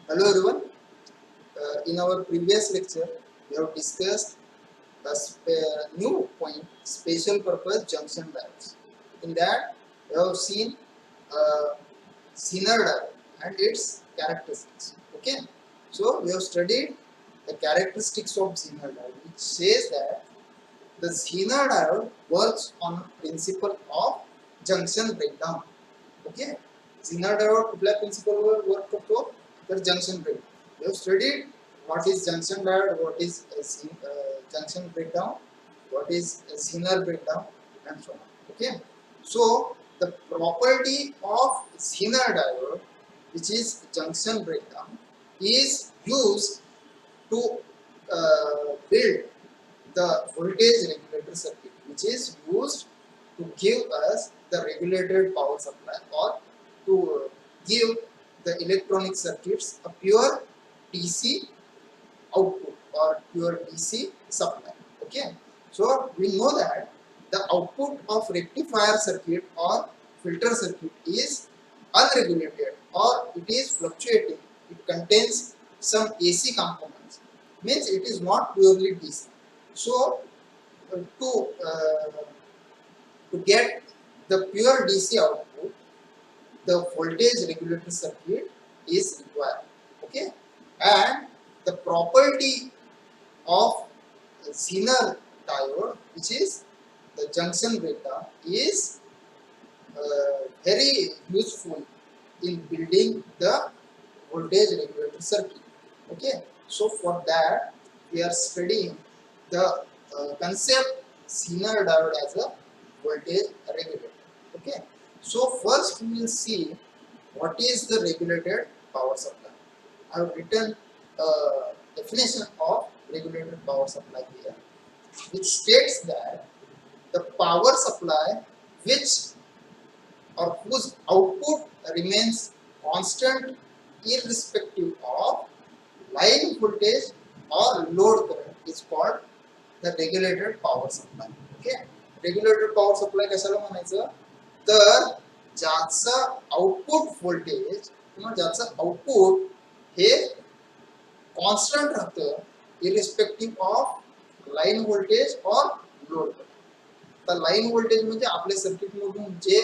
Hello everyone. In our previous lecture, we have discussed the new point, special purpose junction diodes. In that, we have seen Zener diode and its characteristics. Okay, so we have studied the characteristics of Zener diode, which says that the Zener diode works on principle of junction breakdown. Okay Zener diode कुठल्या प्रिन्सिपलवर work करतो तर junction breakdown we have studied what is junction diode what is junction breakdown what is Zener breakdown and so on okay so the property of Zener diode which is junction breakdown is used to build the voltage regulator circuit which is used to give us the regulated power supply or to give the electronic circuits a pure DC output or pure DC supply. Okay, so we know that the output of rectifier circuit or filter circuit is unregulated or it is fluctuating. It contains some AC components, means it is not purely DC. So to get the pure DC output, the voltage regulator circuit is required. Okay, and the property of Zener diode, which is the junction breakdown, is very useful in building the voltage regulator circuit. Okay, so for that we are studying the concept Zener diode as a voltage regulator. Okay, so first we will see what is the regulated power supply. I have written a definition of regulated power supply here, which states that the power supply which or whose output remains constant irrespective of line voltage or load current is called the regulated power supply. Okay, regulated power supply कशाला म्हणायचं तर ज्याचं output voltage किंवा ज्याचं output हे constant राहतं irrespective of line voltage और load. तर line voltage म्हणजे आपल्या सर्किट मधून जे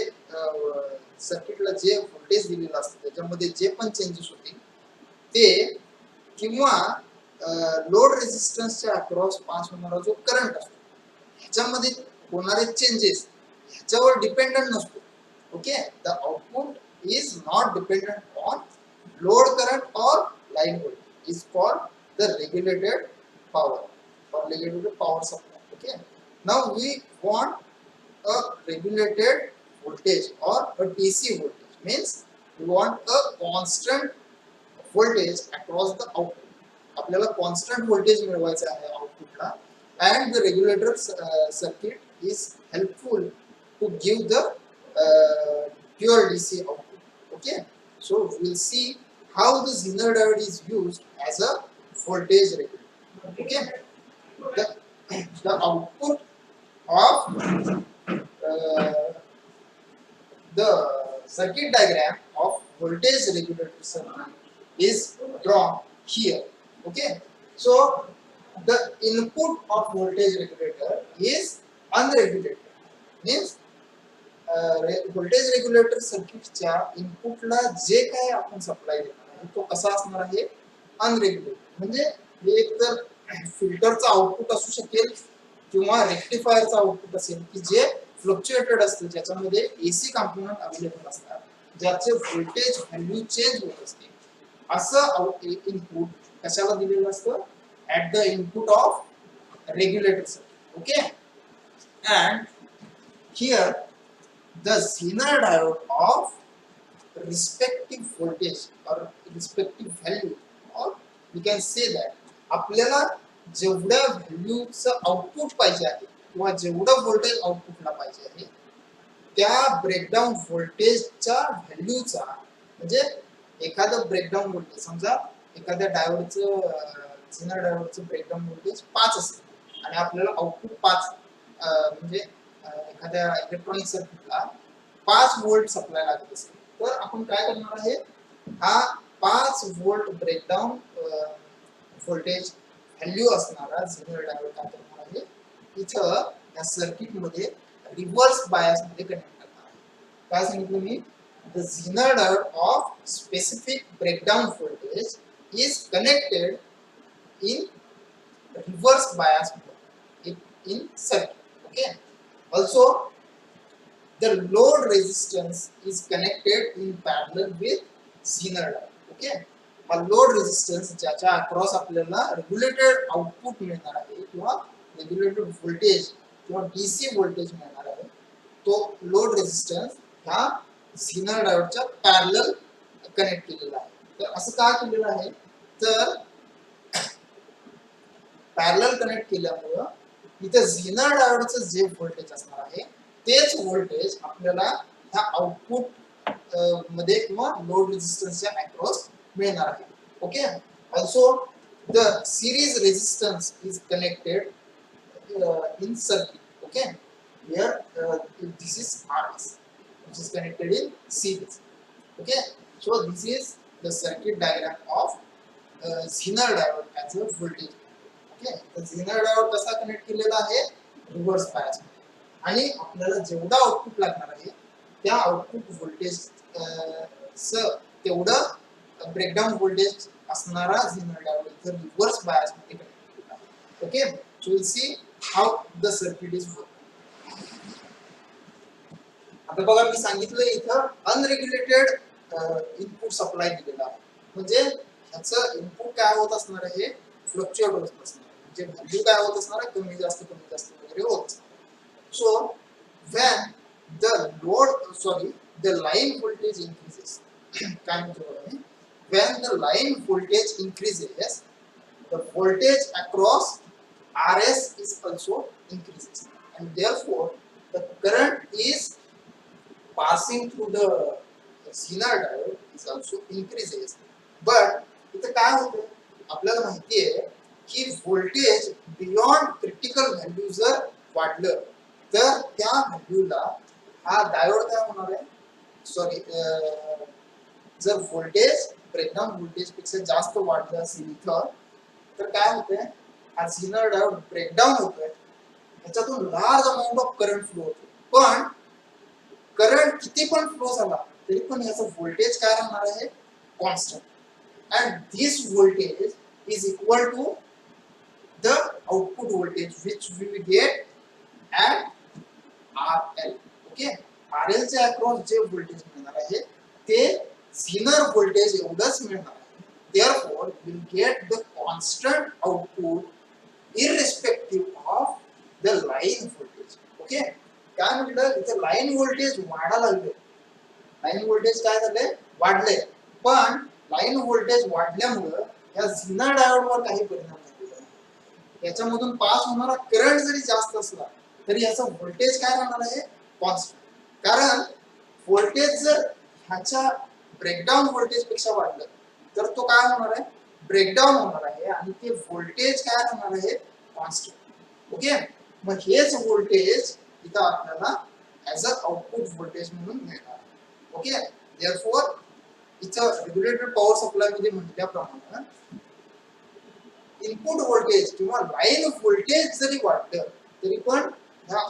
सर्किटला जे व्होल्टेज दिलेलं असतं त्याच्यामध्ये जे पण चेंजेस होतील ते किंवा लोड रेजिस्टन्सच्या अक्रॉस पास होणारा जो करंट असतो ह्याच्यामध्ये होणारे चेंजेस ह्याच्यावर डिपेंडंट नसतो. Okay, the output is not dependent on load current और line voltage is called the regulated power or regulated power supply. Okay, now we want a regulated voltage or a DC voltage, means we want a constant voltage across the output. आपल्याला constant voltage मिळवायचं आहे आउटपुटला and the regulator circuit is helpful to give the pure DC output. Okay, so we'll see how the Zener diode is used as a voltage regulator. Okay, the output of the circuit diagram of voltage regulator circuit is drawn here. Okay, so the input of voltage regulator is unregulated, means voltage regulator सर्किटच्या इनपुटला जे काय आपण supply देणार आहे तो कसा असणार आहे अनरेग्युलेटेड. म्हणजे हे एक तर फिल्टरचा आउटपुट असू शकेल किंवा रेक्टिफायरचा आउटपुट असेल की जे फ्लक्च्युएटेड असतं ज्याच्यामध्ये एसी कंपोनंट अवेलेबल असतात ज्याचे व्होल्टेज व्हॅल्यू चेंज होत असते. असं इनपुट कशाला दिलेलं असतं at the input of regulator circuit. Okay, and here the Zener diode of respective voltage or respective value, or we can say that आपल्याला जेवढ्या व्हॅल्यूचं आउटपुट पाहिजे आहे किंवा जेवढं व्होल्टेज आउटपुटला पाहिजे आहे त्या ब्रेकडाऊन व्होल्टेजच्या व्हॅल्यूचा, म्हणजे एखादं ब्रेकडाऊन व्होल्टेज समजा एखाद्या डायोडचं Zener डायोडचं ब्रेकडाऊन व्होल्टेज 5 असेल आणि आपल्याला आउटपुट 5 म्हणजे एखाद्या इलेक्ट्रॉनिक सर्किटला 5 व्होल्ट सप्लाय लागत असेल तर आपण काय करणार आहे हा 5 व्होल्ट ब्रेकडाऊन व्होल्टेज व्हॅल्यू असणारा झिनर डायोड काय करणार आहे, इथं या सर्किट मध्ये रिव्हर्स बायस मध्ये कनेक्ट करणार आहे. काय सांगितलं मी, the Zener diode of specific breakdown voltage is connected in reverse bias mode in circuit. Okay, also the load resistance is connected in parallel with zener diode. Okay, हा load resistance ज्याच्या across आपल्याला regulated output मिळणार आहे किंवा regulated voltage किंवा DC voltage मिळणार आहे, तो लोड रेजिस्टन्स ह्या झिनर डायोडच्या पॅरलल कनेक्ट केलेला आहे. तर असं का केलेलं आहे, तर पॅरलल कनेक्ट केल्यामुळे इथे झिनर डायोडचं जे व्होल्टेज असणार आहे तेच व्होल्टेज आपल्याला ह्या आउटपुट मध्ये किंवा लोड रेजिस्टन्सच्या अक्रॉस मिळणार आहे. Okay, also the series resistance is connected in circuit. Okay, here this is RS which is connected in series. Okay, so this is the circuit diagram of Zener diode as a voltage. Okay, तर Zener diode कसा connect केलेला आहे, reverse bias मध्ये, आणि आपल्याला जेवढा output लागणार आहे त्या आउटपुट व्होल्टेज तेवढं ब्रेकडाऊन व्होल्टेज असणारा Zener diode इथं रिव्हर्स बायस मध्ये कनेक्ट केलेला आहे. Okay, so we'll see how the circuit is working. आता बघा, मी सांगितलं इथं अनरेग्युलेटेड इनपुट सप्लाय दिलेला आहे, म्हणजे ह्याचं इनपुट काय होत असणार आहे, फ्लक्च्युएट होत असणार, म्हणजे व्हॅल्यू काय होत असणार, कमी जास्त वगैरे होत असणार. सो when the line voltage increases, काय म्हणतो बघा मी, when the line voltage increases, the voltage across RS is also increases, and therefore the current is passing through the Zener diode is also increases. But इथे काय होतं, आपल्याला माहिती आहे की व्होल्टेज बियॉन्ड क्रिटिकल व्हॅल्यू जर वाढलं तर त्या व्हॅल्यूला हा डायोड काय होणार आहे, जर व्होल्टेज ब्रेकडाऊन व्होल्टेज पेक्षा जास्त वाढलं असेल इथं, तर काय होतंय, हा Zener डायोड ब्रेकडाऊन होतोय, त्याच्यातून large amount of current flow होतो, पण करंट किती पण फ्लो झाला तरी पण याचं व्होल्टेज काय राहणार आहे, constant, and this voltage is equal to the output voltage which we will get at RL. Okay, RL च्या अक्रॉस जे व्होल्टेज मिळणार आहे ते Zener व्होल्टेज एवढंच मिळणार आहे. Therefore we will get the constant output irrespective of the line voltage. Okay, काय म्हटलं, इथे लाईन व्होल्टेज वाढायला लागले, लाईन व्होल्टेज काय झाले, वाढले, पण लाईन व्होल्टेज वाढल्यामुळे या Zener डायोड वर काही परिणाम झालेला नाही. याच्यामधून पास होणारा करंट जरी जास्त असला तरी याचा व्होल्टेज काय राहणार आहे, कॉन्स्टंट, कारण व्होल्टेज जर ह्याच्या ब्रेकडाऊन व्होल्टेज पेक्षा वाढलं तर तो काय होणार आहे, ब्रेकडाऊन होणार आहे, आणि ते व्होल्टेज काय राहणार आहे, कॉन्स्टंट. ओके, मग हेच व्होल्टेज इथं आपल्याला ऍज अ आउटपुट व्होल्टेज म्हणून मिळणार. ओके, देअरफॉर इथं रेग्युलेटेड पॉवर सप्लाय मध्ये म्हटल्याप्रमाणे इनपुट व्होल्टेज किंवा लाईन व्होल्टेज जरी वाढलं तरी पण ह्या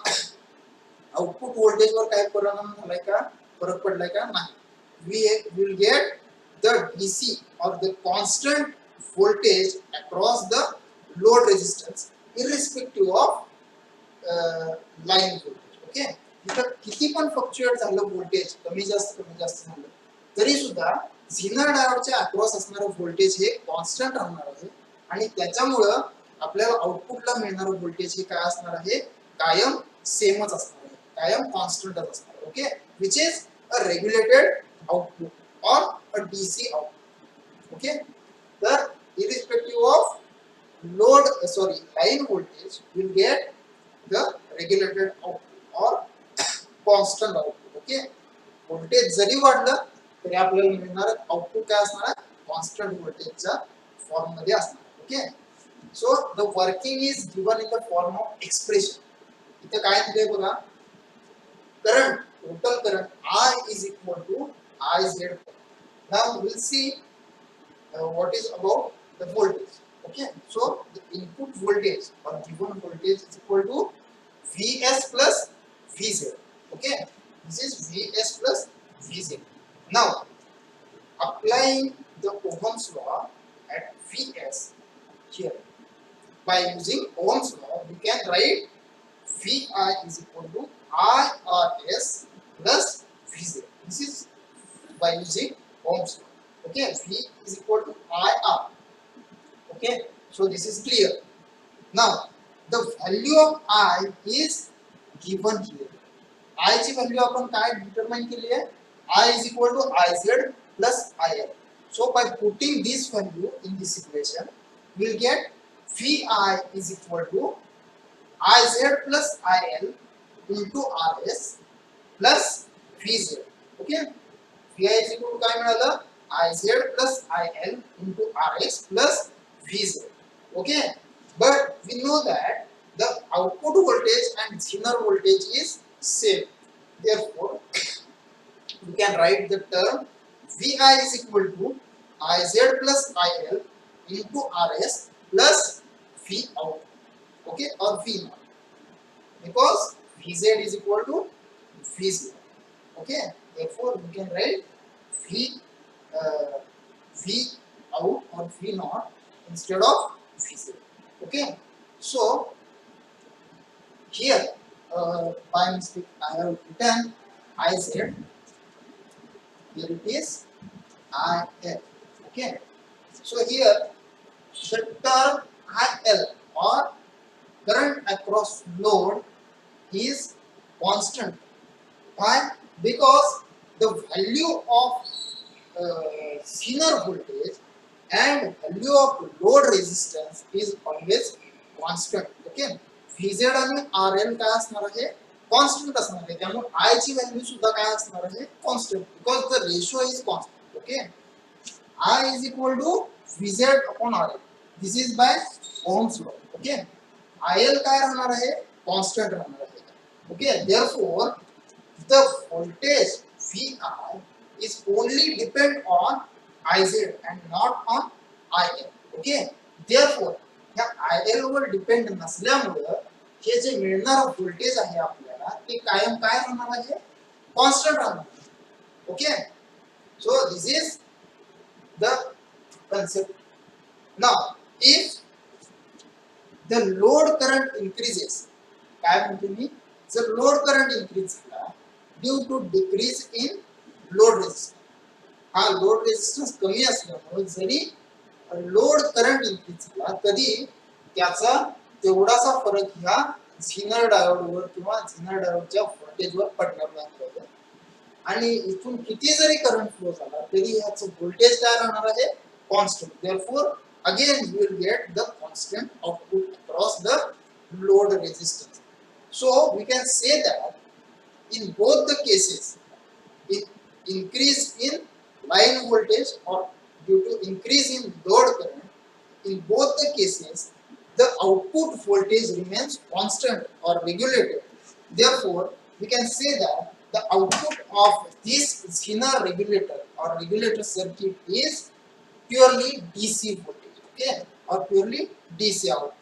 आउटपुट व्होल्टेज वर काय परिणाम झालाय का, फरक पडलाय का, नाही. we will get the DC or the constant voltage across the load resistance irrespective of line voltage. Okay, इथं किती पण फ्लक्च्युएट झालं व्होल्टेज, कमी जास्त झालं तरी सुद्धा Zener डायोडच्या अक्रॉस असणारं व्होल्टेज हे कॉन्स्टंट राहणार आहे, आणि त्याच्यामुळं आपल्याला आउटपुटला मिळणारं व्होल्टेज हे काय असणार आहे, कायम सेमच असणार आहे, कायम कॉन्स्टंटच असणार आहे. Okay, which is a regulated output or a DC output. Okay, the irrespective of line voltage will get the regulated output or constant output. Okay, voltage जरी वाढलं तरी आपल्याला मिळणार आउटपुट काय असणार आहे, कॉन्स्टंट व्होल्टेजच्या फॉर्म मध्ये असणार. Okay, so the working is given in the form of expression. इथे काय दिलंय बघा, current, total current I is equal to IZ. Now we'll see what is about the voltage. Okay, so the input voltage or given voltage is equal to Vs plus Vz. Okay, this is Vs plus Vz. Now applying the Ohm's law at Vs here, by using Ohm's law we can write Vi is equal to IRs plus Vz. This is by using Ohm's law. Okay, V is equal to IR. Okay, so this is clear. Now the value of I is given here. I ची value आपण काय determine केली आहे? I is equal to Iz plus IL. So by putting this value in this equation, we'll get Vi is equal to Iz plus IL into Rs plus Vz. Okay, Vi is equal to काय मिळालं? Iz plus IL into Rs plus Vz. Okay, but we know that the output voltage and Zener voltage is same. Therefore, we can write the term Vi is equal to Iz plus IL into Rs plus V out. Okay, or V naught, because Vz is equal to V0. Okay, therefore we can write V out or V naught instead of Vz. Okay, so here by mistake I have written Iz. Here it is IL. Okay, so here the term IL or current across load is constant. Why? Because the value of Zener voltage and value of load resistance is always constant. Okay, Vz आणि RL काय असणार आहे? Constant असणार आहे. त्यामुळे I ची value सुद्धा काय असणार आहे? Constant, because the ratio is constant. Okay, I is equal to Vz upon RL. This is by Ohm's law. Okay, IL काय राहणार आहे? कॉन्स्टंट राहणार आहे. Okay, therefore the voltage Vi is only depend on Iz and not on IL. Okay, therefore या IL वर depend नसल्यामुळे हे जे मिळणारं voltage आहे आपल्याला ते कायम काय राहणार आहे? कॉन्स्टंट राहणार. Okay, so this is the concept. Now if the load current increases, काय म्हणतो मी, जर लोड करंट इन्क्रीज झाला due to decrease in load resistance, हा लोड रेजिस्टन्स कमी असल्यामुळे जरी लोड करंट इन्क्रीज झाला तरी त्याचा तेवढासा फरक ह्या झिनर डायोडवर किंवा झिनर डायोडच्या व्होल्टेजवर पडणार नाही. आणि इथून किती जरी करंट फ्लो झाला तरी ह्याचं व्होल्टेज काय राहणार आहे? Constant. Therefore again we will get the constant output across the load resistance. So we can say that in both the cases, increase in line voltage or due to increase in load current, in both the cases the output voltage remains constant or regulated. Therefore we can say that the output of this Zener regulator or regulator circuit is purely DC voltage. Okay, or purely DC output.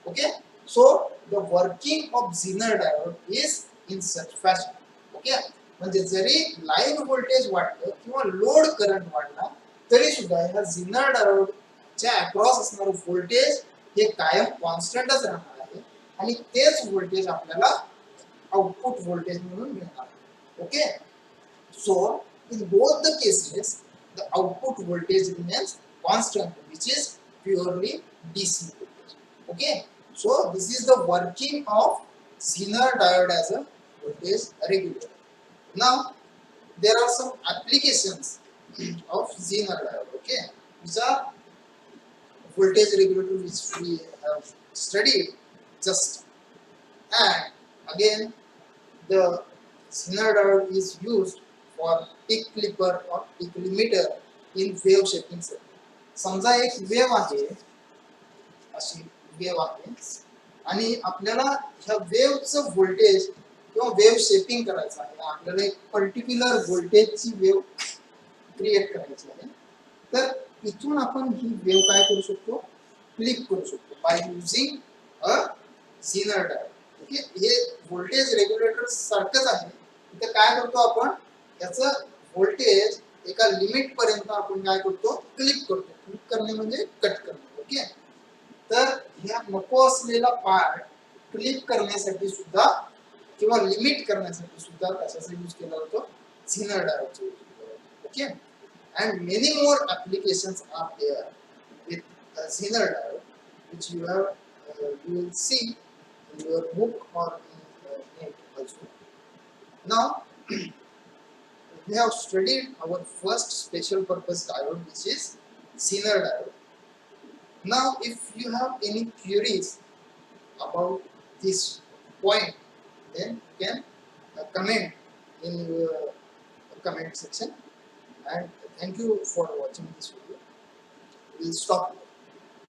Okay, so the working of Zener diode is in such fashion. Okay, म्हणजे जरी line voltage वाढलं किंवा load current वाढला तरी सुद्धा ह्या Zener diode च्या across असणारं voltage हे कायम कॉन्स्टंटच राहणार आहे आणि तेच व्होल्टेज आपल्याला आउटपुट व्होल्टेज म्हणून मिळणार. Okay, so in both the cases the output voltage remains constant which is purely DC voltage. Okay, so this is the working of Zener diode as a voltage regulator. Now there are some applications of Zener diode. Okay, these are voltage regulator which we have studied just, and again the Zener diode is used for peak clipper or peak limiter in wave shaping circuit. समजा एक wave आहे, अशी wave आहे आणि आपल्याला ह्या वेवचं voltage किंवा wave shaping करायचं आहे. आपल्याला एक पर्टिक्युलर व्होल्टेजची वेव क्रिएट करायची आहे. तर इथून आपण ही वेव काय करू शकतो, क्लिप करू शकतो by using a Zener diode. Okay, हे व्होल्टेज रेग्युलेटर सारखंच आहे. इथे काय करतो आपण, याचं व्होल्टेज एका लिमिट पर्यंत आपण काय करतो, क्लिप करतो. क्लिप करणे म्हणजे कट करणे. ओके, तर ह्या नको असलेला पार्ट क्लिप करण्यासाठी सुद्धा किंवा लिमिट करण्यासाठी सुद्धा कशाचा यूज केला जातो, झीनर डायोडचा यूज केला जातो. Okay, and many more applications are there with Zener diode, which you will see in your book or in net also. Now we have studied our first special purpose diode, which is Zener diode. Now if you have any queries about this point, then you can comment in your comment section. And thank you for watching this video. We'll stop.